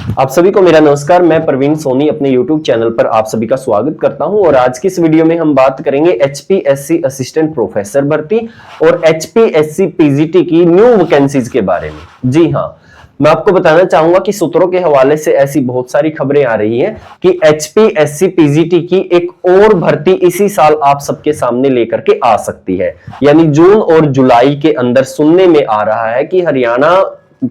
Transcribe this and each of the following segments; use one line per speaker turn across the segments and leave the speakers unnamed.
आप सभी को मेरा नमस्कार। मैं प्रवीण सोनी अपने YouTube चैनल पर आप सभी का स्वागत करता हूं और आज की इस वीडियो में हम बात करेंगे HPSC असिस्टेंट प्रोफेसर भर्ती और HPSC PGT की न्यू वैकेंसीज के बारे में। जी हां, मैं आपको बताना चाहूंगा कि सूत्रों के हवाले से ऐसी बहुत सारी खबरें आ रही हैं कि HPSC PGT की एक और भर्ती इसी साल आप सबके सामने लेकर के आ सकती है। यानी जून और जुलाई के अंदर सुनने में आ रहा है कि हरियाणा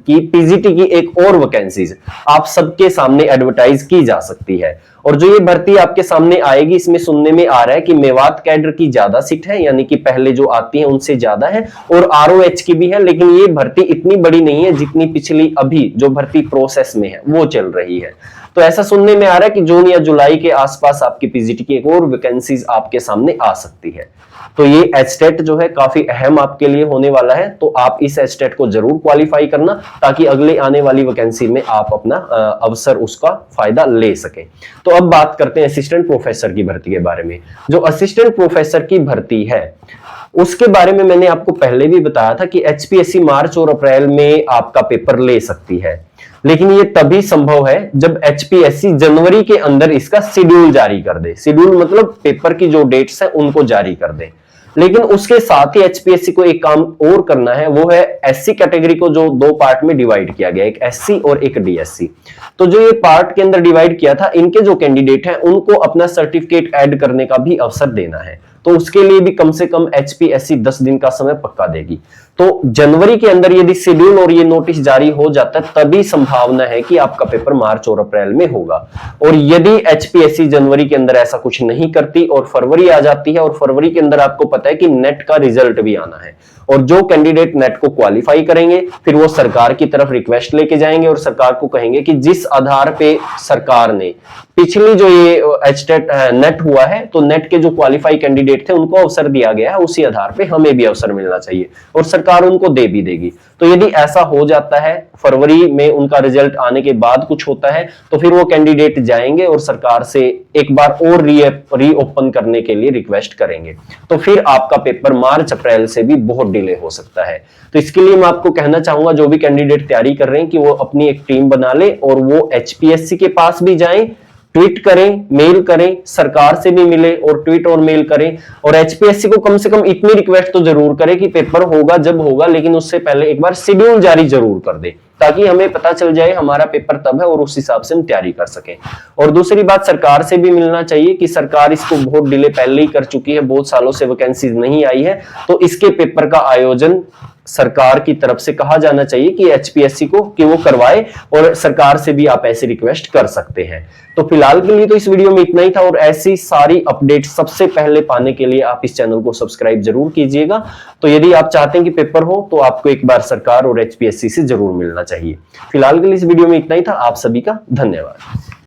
की पीजीटी की एक और वैकेंसीज आप सबके सामने एडवर्टाइज की जा सकती है। और जो ये भर्ती आपके सामने आएगी, इसमें सुनने में आ रहा है कि मेवात कैडर की ज्यादा सीट है, यानी कि पहले जो आती है उनसे ज्यादा है, और आरओएच की भी है, लेकिन ये भर्ती इतनी बड़ी नहीं है जितनी पिछली अभी जो भर्ती प्रोसेस में है वो चल रही है। तो ऐसा सुनने में आ रहा है कि जून या जुलाई के आसपास आपकी पीजीटी की एक और वैकेंसीज आपके सामने आ सकती है। तो ये एचटेट जो है काफी अहम आपके लिए होने वाला है, तो आप इस एचटेट को जरूर क्वालिफाई करना ताकि अगले आने वाली वैकेंसी में आप अपना अवसर उसका फायदा ले सकें। तो अब बात करते हैं असिस्टेंट प्रोफेसर की भर्ती के बारे में। जो असिस्टेंट प्रोफेसर की भर्ती है उसके बारे में मैंने आपको पहले भी बताया था कि एचपीएससी मार्च और अप्रैल में आपका पेपर ले सकती है, लेकिन ये तभी संभव है जब एचपीएससी जनवरी के अंदर इसका शेड्यूल जारी कर दे। शेड्यूल मतलब पेपर की जो डेट्स है उनको जारी कर दे। लेकिन उसके साथ ही एचपीएससी को एक काम और करना है, वो है एससी कैटेगरी को जो दो पार्ट में डिवाइड किया गया, एक एससी और एक डीएससी। तो जो ये पार्ट के अंदर डिवाइड किया था, इनके जो कैंडिडेट हैं उनको अपना सर्टिफिकेट ऐड करने का भी अवसर देना है। तो उसके लिए भी कम से कम एचपीएससी 10 दिन का समय पक्का देगी। तो जनवरी के अंदर यदि शेड्यूल और ये नोटिस जारी हो जाता है तभी संभावना है कि आपका पेपर मार्च और अप्रैल में होगा। और यदि एचपीएससी जनवरी के अंदर ऐसा कुछ नहीं करती और फरवरी आ जाती है, और फरवरी के अंदर आपको पता है कि नेट का रिजल्ट भी आना है, और जो कैंडिडेट नेट को क्वालिफाई करेंगे फिर वो सरकार की तरफ रिक्वेस्ट लेके जाएंगे और सरकार को कहेंगे कि जिस आधार पे सरकार ने पिछली जो ये एचटेट नेट हुआ है, तो नेट के जो क्वालिफाई कैंडिडेट थे उनको अवसर दिया गया है, उसी आधार पे हमें भी अवसर मिलना चाहिए, और सरकार उनको दे भी देगी। तो यदि ऐसा हो जाता है, फरवरी में उनका रिजल्ट आने के बाद कुछ होता है, तो फिर वो कैंडिडेट जाएंगे और सरकार से एक बार और रीओपन करने के लिए रिक्वेस्ट करेंगे। तो फिर आपका पेपर मार्च अप्रैल से भी बहुत डिले हो सकता है। तो इसके लिए मैं आपको कहना चाहूंगा, जो भी कैंडिडेट तैयारी कर रहे हैं, कि वो अपनी एक टीम बना ले और वो एचपीएससी के पास भी जाएं, ट्वीट करें, मेल करें, सरकार से भी मिले और ट्वीट और मेल करें, और एचपीएससी को कम से कम इतनी रिक्वेस्ट तो जरूर करें कि पेपर होगा जब होगा, लेकिन उससे पहले एक बार शेड्यूल जारी जरूर कर दे, ताकि हमें पता चल जाए हमारा पेपर तब है और उस हिसाब से हम तैयारी कर सकें। और दूसरी बात, सरकार से भी मिलना चाहिए कि सरकार इसको बहुत डिले पहले ही कर चुकी है, बहुत सालों से वैकेंसीज नहीं आई है, तो इसके पेपर का आयोजन सरकार की तरफ से कहा जाना चाहिए कि एचपीएससी को कि वो करवाए, और सरकार से भी आप ऐसी रिक्वेस्ट कर सकते हैं। तो फिलहाल के लिए तो इस वीडियो में इतना ही था, और ऐसी सारी अपडेट सबसे पहले पाने के लिए आप इस चैनल को सब्सक्राइब जरूर कीजिएगा। तो यदि आप चाहते हैं कि पेपर हो तो आपको एक बार सरकार और एचपीएससी से जरूर मिलना चाहिए। फिलहाल के लिए इस वीडियो में इतना ही था। आप सभी का धन्यवाद।